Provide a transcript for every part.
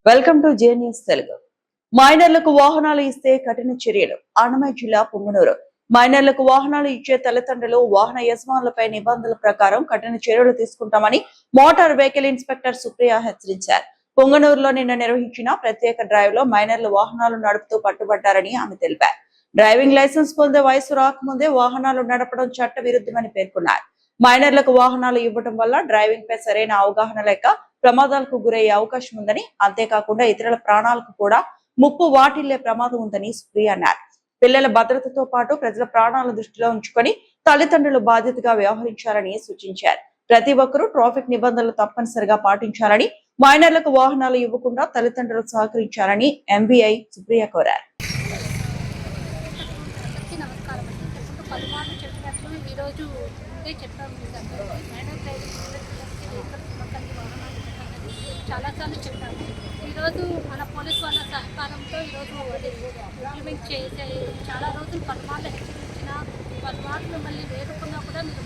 Welcome to J news Telugu. మైనర్లకు వాహనాలు ఇస్తే కఠిన చర్యలు. అన్నమయ్య జిల్లా పుంగనూరు. మైనర్లకు వాహనాలు ఇచ్చే తల్లిదండ్రులు వాహన యజమానులపై నిబంధనల ప్రకారం కఠిన చర్యలు తీసుకుంటామని మోటార్ వెహికల్ ఇన్స్పెక్టర్ సుప్రియ హెచ్చరించారు. పుంగనూరులో నిన్న నిర్వహించిన ప్రత్యేక డ్రైవ్ లో మైనర్లు వాహనాలు నడుపుతూ పట్టుబడ్డారని ఆమె తెలిపారు. డ్రైవింగ్ లైసెన్స్ పొందే వయసు రాకముందే వాహనాలు నడపడం చట్ట విరుద్ధమని పేర్కొన్నారు. మైనర్లకు వాహనాలు ఇవ్వడం వల్ల డ్రైవింగ్ పై సరైన అవగాహన లేక ప్రమాదాలకు గురయ్యే అవకాశం ఉందని, అంతేకాకుండా ఇతరుల ప్రాణాలకు కూడా ముప్పు వాటిల్లే ప్రమాదం ఉందని సుప్రియ అన్నారు. పిల్లల భద్రతతో పాటు ప్రజల ప్రాణాల దృష్టిలో ఉంచుకొని తల్లిదండ్రులు బాధ్యతగా వ్యవహరించాలని సూచించారు. ప్రతి ఒక్కరూ ట్రాఫిక్ నిబంధనలు తప్పనిసరిగా పాటించాలని, మైనర్లకు వాహనాలు ఇవ్వకుండా తల్లిదండ్రులు సహకరించాలని ఎంబీఐ సుప్రియ కోరారు. చాలాసార్లు చెప్పాము. ఈరోజు మన పోలీసు వాళ్ళ సహకారంతో ఈరోజు అది ఇంప్లిమెంట్ చేసే చాలా రోజులు పలుమార్లు హెచ్చరించిన పలుమార్లు మళ్ళీ వేరుకున్నా కూడా మీరు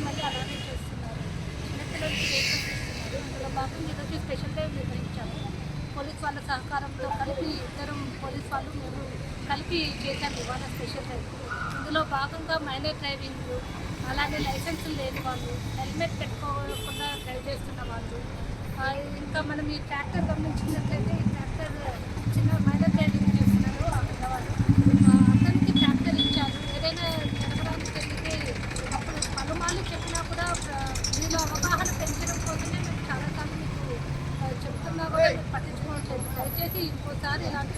మళ్ళీ అలానే చేస్తున్నారు. చిన్నపిల్లలకి వేసుకొస్తున్నారు. అందులో భాగంగా ఈరోజు స్పెషల్ డే నిర్వహించాము. పోలీసు వాళ్ళ సహకారంతో కలిపి ఇద్దరు పోలీసు వాళ్ళు మేము కలిపి చేశాము ఇవాళ స్పెషల్ డే. ఇందులో భాగంగా మైనర్ డ్రైవింగ్, అలాగే లైసెన్సులు లేని వాళ్ళు, హెల్మెట్ పెట్టుకోకుండా డ్రైవ్ చేస్తున్న వాళ్ళు, ఇంకా మనం ఈ ట్రాక్టర్ గమనించినట్లయితే ఈ ట్రాక్టర్ చిన్న మైనర్ డ్రైవింగ్ చేస్తున్నారు ఆ పిల్లవాళ్ళు. అతనికి ట్రాక్టర్ ఇచ్చారు. ఏదైనా జరగడానికి వెళ్తే అప్పుడు పలుమార్లు చెప్పినా కూడా మీలో అవగాహన పెంచడం కోసమే మేము చాలాసార్లు మీకు చెప్తున్నా కూడా మీరు పట్టించుకోవట్లేదు. దయచేసి ఇంకోసారి ఇలాంటి